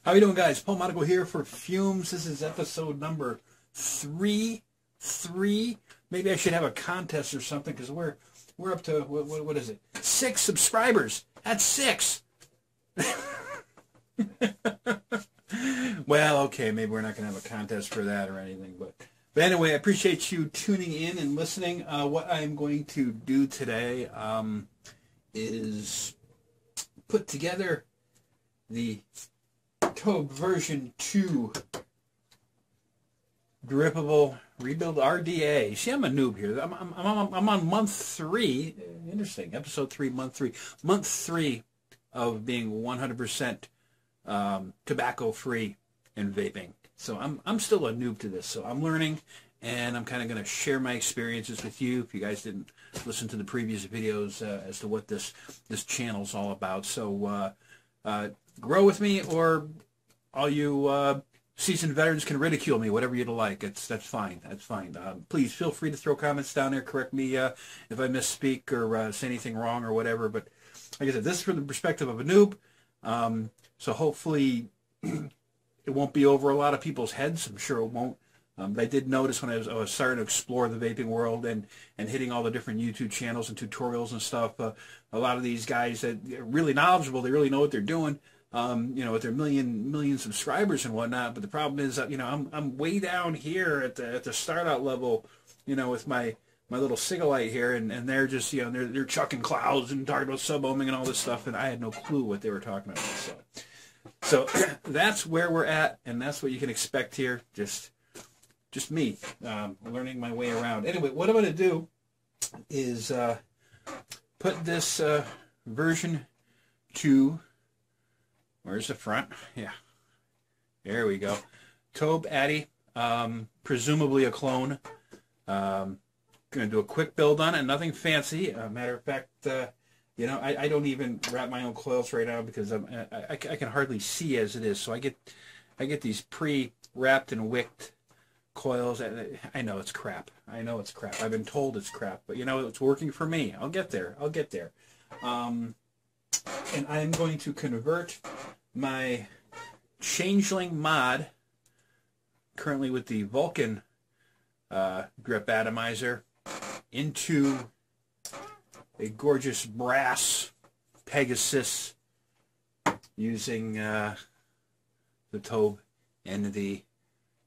How you doing, guys? Paul Monaco here for Pfumes. This is episode number 3. Maybe I should have a contest or something, because we're up to, what is it? 6 subscribers. That's 6. Well, okay, maybe we're not going to have a contest for that or anything. But anyway, I appreciate you tuning in and listening. What I'm going to do today is put together the Tobh version 2 drippable rebuild RDA. See, I'm a noob here. I'm on month 3. Interesting. Episode 3, month 3. Month 3 of being 100% tobacco free and vaping. So I'm still a noob to this. So I'm learning, and I'm kind of going to share my experiences with you. If you guys didn't listen to the previous videos as to what this channel's all about. So grow with me, or all you seasoned veterans can ridicule me, whatever you'd like. That's fine. That's fine. Please feel free to throw comments down there. Correct me if I misspeak or say anything wrong or whatever. But like I said, this is from the perspective of a noob. So hopefully it won't be over a lot of people's heads. I'm sure it won't. But I did notice when I was starting to explore the vaping world and hitting all the different YouTube channels and tutorials and stuff, a lot of these guys that are really knowledgeable, they really know what they're doing, with their million subscribers and whatnot. But the problem is that, I'm way down here at the startup level, with my little Cigalite here, and they're just, they're chucking clouds and talking about sub-ohming and all this stuff, and I had no clue what they were talking about. So that's where we're at, and that's what you can expect here. Just me learning my way around. Anyway, what I'm going to do is put this version 2. Where's the front? Yeah, there we go. Tobh Atty, presumably a clone. Going to do a quick build on it, nothing fancy. Matter of fact, I don't even wrap my own coils right now because I can hardly see as it is. So I get these pre-wrapped and wicked coils. I know it's crap. I've been told it's crap, but it's working for me. I'll get there. And I'm going to convert my Changeling mod, currently with the Vulcan drip atomizer, into a gorgeous brass Pegasus using the Tobh and the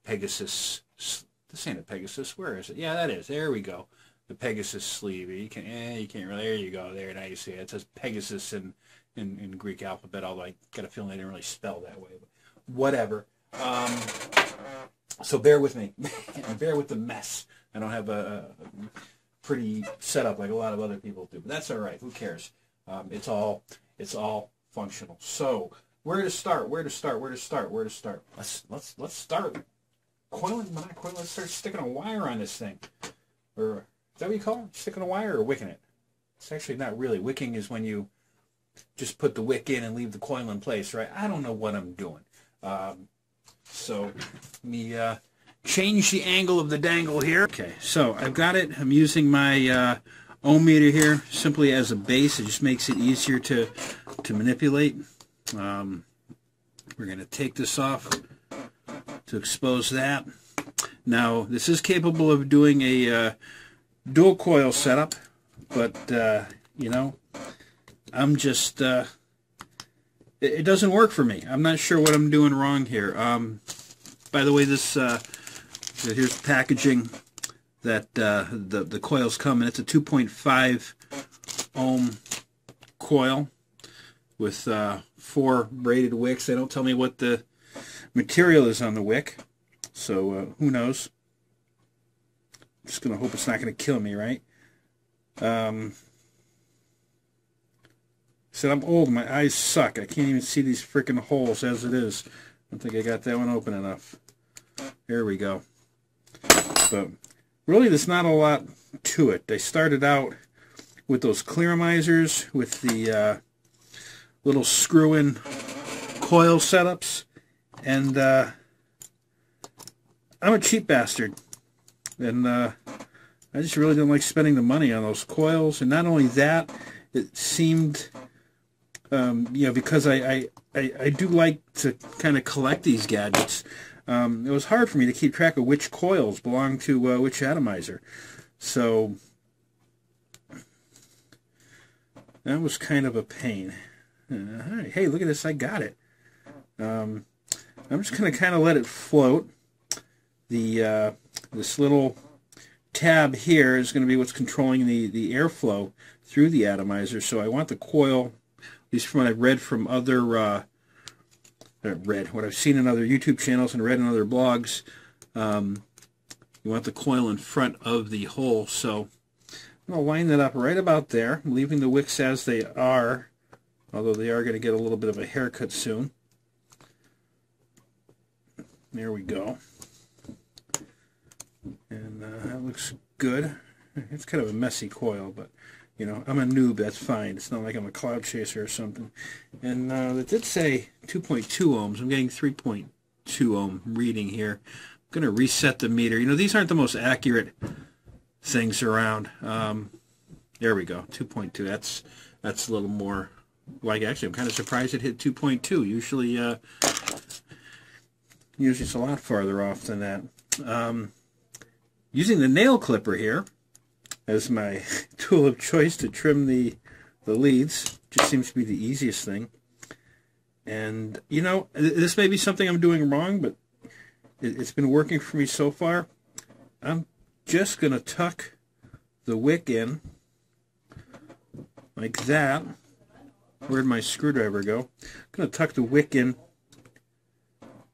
Pegasus. This ain't a Pegasus. Where is it? Yeah, that is. There we go. The Pegasus sleeve. You can't really. There you go. There, now you see it. It says Pegasus in Greek alphabet. Although I got a feeling they didn't really spell that way. But whatever. So bear with me. Bear with the mess. I don't have a pretty setup like a lot of other people do, but that's all right. Who cares? It's all functional. So where to start? Let's start coiling. Not coiling. Let's start sticking a wire on this thing. Or is that what you call it? Sticking a wire or wicking it? It's actually not really. Wicking is when you just put the wick in and leave the coil in place, right? I don't know what I'm doing. So let me change the angle of the dangle here. Okay, so I've got it. I'm using my ohm meter here simply as a base. It just makes it easier to manipulate. We're going to take this off to expose that. Now, this is capable of doing a dual coil setup, but, I'm just, it doesn't work for me. I'm not sure what I'm doing wrong here. By the way, this, here's the packaging that the coils come in. It's a 2.5 ohm coil with 4 braided wicks. They don't tell me what the material is on the wick, so who knows. I'm just going to hope it's not going to kill me, right? Said I'm old, my eyes suck. I can't even see these freaking holes as it is. I don't think I got that one open enough. There we go. But really, there's not a lot to it. They started out with those clearamizers with the little screw-in coil setups, and I'm a cheap bastard, and I just really didn't like spending the money on those coils. And not only that, it seemed, because I I do like to kind of collect these gadgets. It was hard for me to keep track of which coils belong to which atomizer. So that was kind of a pain. Hey, look at this, I got it. I'm just going to kind of let it float. This little tab here is going to be what's controlling the airflow through the atomizer. So I want the coil, at least from what I've read from other, what I've seen in other YouTube channels and read in other blogs, you want the coil in front of the hole. So I'm going to line that up right about there, leaving the wicks as they are, although they are going to get a little bit of a haircut soon. There we go. And that looks good. It's kind of a messy coil, but, you know, I'm a noob, that's fine. It's not like I'm a cloud chaser or something. And it did say 2.2 ohms. I'm getting 3.2 ohm reading here. I'm going to reset the meter. You know, these aren't the most accurate things around. There we go, 2.2. That's a little more, like, actually, I'm kind of surprised it hit 2.2. Usually it's a lot farther off than that. Using the nail clipper here as my tool of choice to trim the leads. Just seems to be the easiest thing. And, you know, this may be something I'm doing wrong, but it's been working for me so far. I'm just going to tuck the wick in like that. Where'd my screwdriver go? I'm going to tuck the wick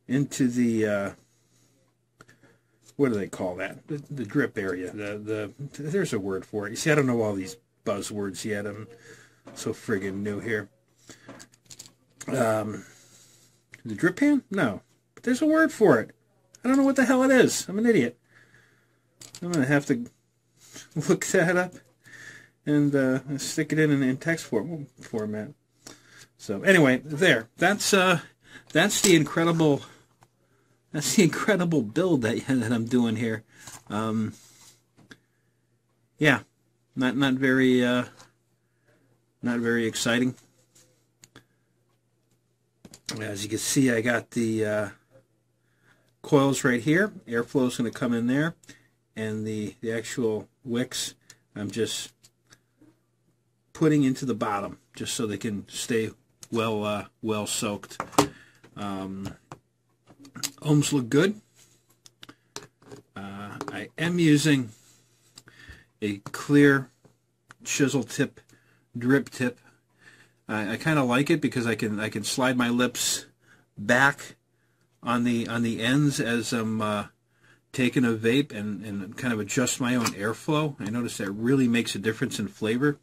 into the what do they call that? The drip area. There's a word for it. You see, I don't know all these buzzwords yet. I'm so friggin' new here. The drip pan? No. But there's a word for it. I don't know what the hell it is. I'm an idiot. I'm going to have to look that up and stick it in text format. So anyway, there. That's the incredible build that I'm doing here. Yeah, not very exciting. As you can see, I got the coils right here. Airflow is going to come in there, and the actual wicks I'm just putting into the bottom, just so they can stay well soaked. Ohms look good. I am using a clear chisel tip, drip tip. I kind of like it because I can slide my lips back on the ends as I'm taking a vape and kind of adjust my own airflow. I notice that really makes a difference in flavor.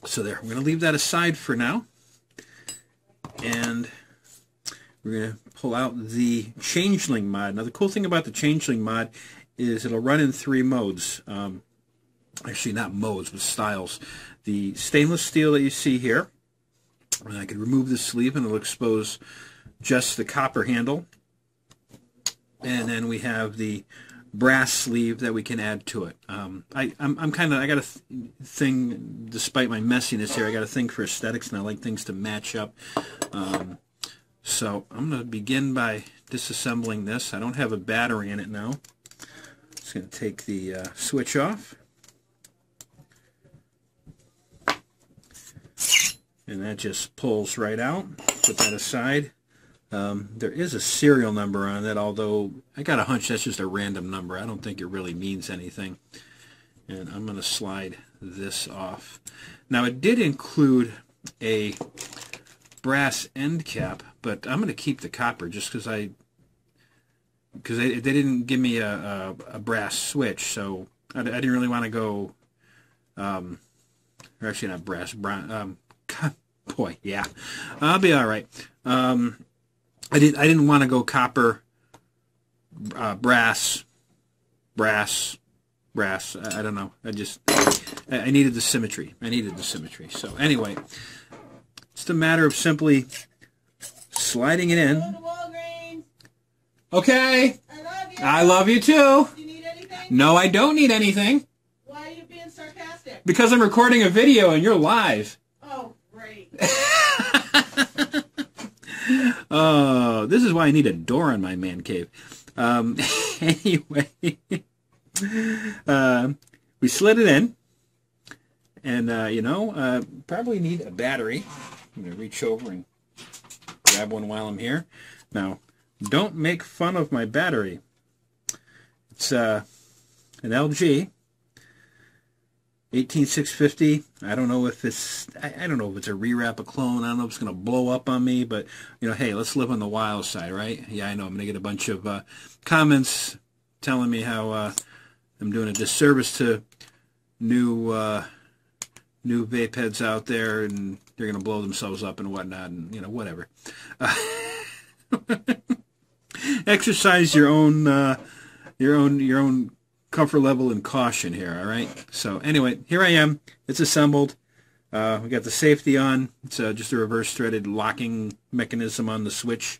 So there, I'm going to leave that aside for now, and we're going to pull out the Changeling mod. Now, the cool thing about the Changeling mod is it'll run in 3 modes. Actually, not modes, but styles. The stainless steel that you see here, and I can remove the sleeve and it'll expose just the copper handle. And then we have the brass sleeve that we can add to it. I got a thing, despite my messiness here, I got a thing for aesthetics, and I like things to match up. So I'm going to begin by disassembling this. I don't have a battery in it now. Just going to take the switch off. And that just pulls right out. Put that aside. There is a serial number on it, although I got a hunch that's just a random number. I don't think it really means anything. And I'm going to slide this off. Now, it did include a brass end cap, but I'm going to keep the copper just because they didn't give me a brass switch, so I didn't really want to go, or actually not brass, boy, yeah, I'll be all right. I didn't want to go copper, brass. I don't know. I needed the symmetry. So anyway, it's a matter of simply sliding it in. Okay. I love you. I love you too. Do you need anything? No, I don't need anything. Why are you being sarcastic? Because I'm recording a video and you're live. Oh, great. Oh, this is why I need a door on my man cave. Anyway, we slid it in, and probably need a battery. I'm gonna reach over and grab one while I'm here. Now, don't make fun of my battery. It's an LG 18650. I don't know if it's I don't know if it's a rewrap, a clone. I don't know if it's going to blow up on me, but hey, let's live on the wild side, right? Yeah, I know I'm going to get a bunch of comments telling me how I'm doing a disservice to new vape heads out there, and they're going to blow themselves up and whatnot, and whatever. Exercise your own comfort level and caution here, all right? So anyway, here I am. It's assembled. We got the safety on. It's just a reverse threaded locking mechanism on the switch.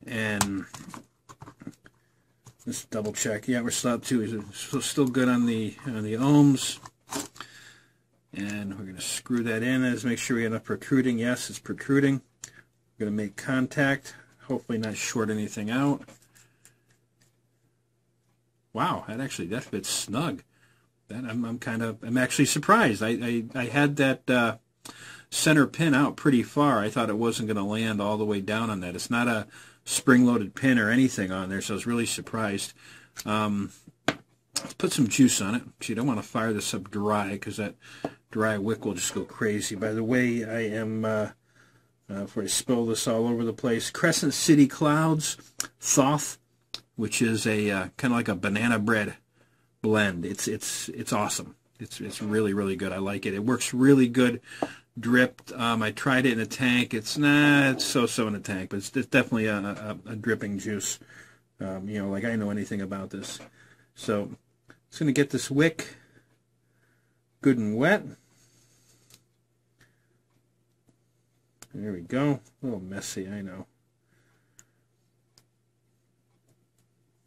And let's double check. Yeah, we're still up to still good on the ohms. And we're going to screw that in. Let's make sure we have enough protruding. Yes, it's protruding. We're going to make contact. Hopefully not short anything out. Wow, that fits snug. I'm actually surprised. I had that center pin out pretty far. I thought it wasn't going to land all the way down on that. It's not a spring-loaded pin or anything on there, so I was really surprised. Let's put some juice on it. So you don't want to fire this up dry, because that dry wick will just go crazy. By the way, I am, before I spill this all over the place, Crescent City Clouds TOTH, which is a kind of like a banana bread blend. It's awesome. It's really, really good. I like it. It works really good dripped. I tried it in a tank. It's so-so in a tank, but it's definitely a dripping juice. Like I know anything about this. So it's going to get this wick good and wet. There we go. A little messy, I know.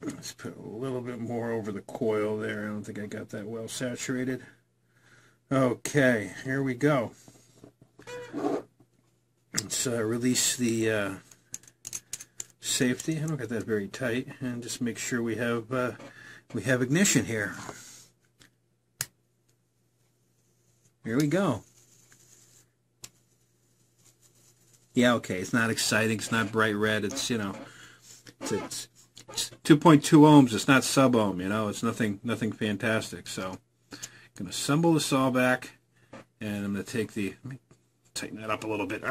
Let's put a little bit more over the coil there. I don't think I got that well saturated. Okay, here we go. Let's release the safety. I don't got that very tight, and just make sure we have ignition here. Here we go. Yeah, okay. It's not exciting. It's not bright red. It's it's 2.2 ohms. It's not sub-ohm, It's nothing fantastic. So I'm going to assemble this all back, and I'm going to take let me tighten that up a little bit.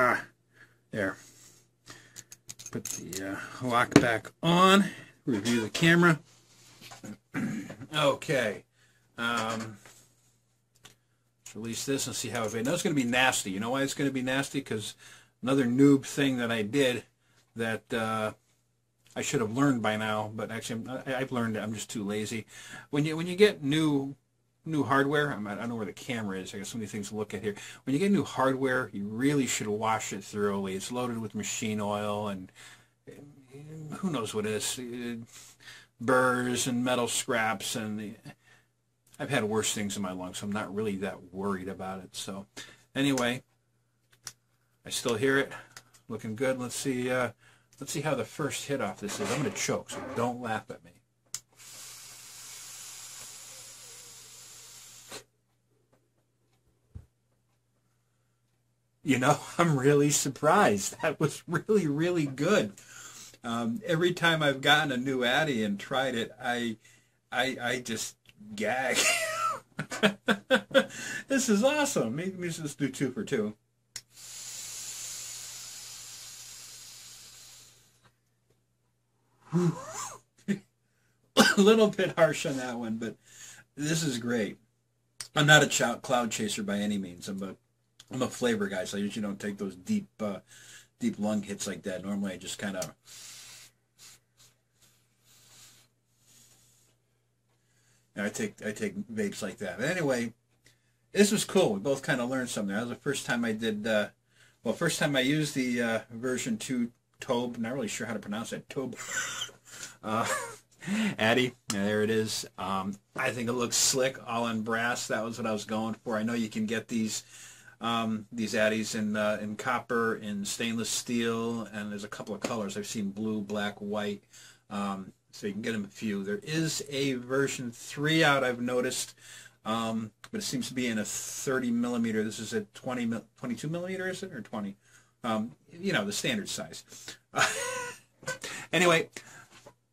There. Put the lock back on. Review the camera. Okay. Let's release this and see how it feels. Now it's going to be nasty. You know why it's going to be nasty? Because another noob thing that I did that I should have learned by now, but actually I've learned it. I'm just too lazy. When you get new hardware, I don't know where the camera is. I got so many things to look at here. When you get new hardware, you really should wash it thoroughly. It's loaded with machine oil and who knows what it is, burrs and metal scraps, and I've had worse things in my lungs, so I'm not really that worried about it. So anyway, I still hear it, looking good. Let's see how the first hit off this is. I'm going to choke, so don't laugh at me. I'm really surprised. That was really, really good. Every time I've gotten a new Addy and tried it, I just gag. This is awesome. Maybe let's do 2 for 2. A little bit harsh on that one, but this is great. I'm not a cloud chaser by any means. I'm a flavor guy, so I usually don't take those deep lung hits like that. Normally I just kind of I take vapes like that. But anyway, this was cool. We both kind of learned something. That was the first time I did first time I used the version 2 Tobh. Not really sure how to pronounce that. Tobh Atty. There it is. I think it looks slick, all in brass. That was what I was going for. I know you can get these these Addies in copper, in stainless steel, and there's a couple of colors. I've seen blue, black, white, so you can get them a few. There is a version 3 out, I've noticed, but it seems to be in a 30 millimeter. This is a 22 millimeter, is it, or 20? You know, the standard size. Anyway,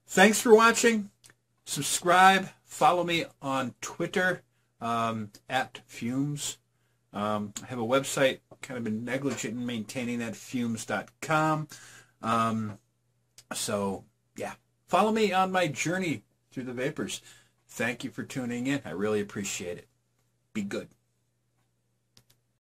thanks for watching. Subscribe. Follow me on Twitter, at Pfumes. I have a website, kind of been negligent in maintaining that, Pfumes.com. So, yeah. Follow me on my journey through the vapors. Thank you for tuning in. I really appreciate it. Be good.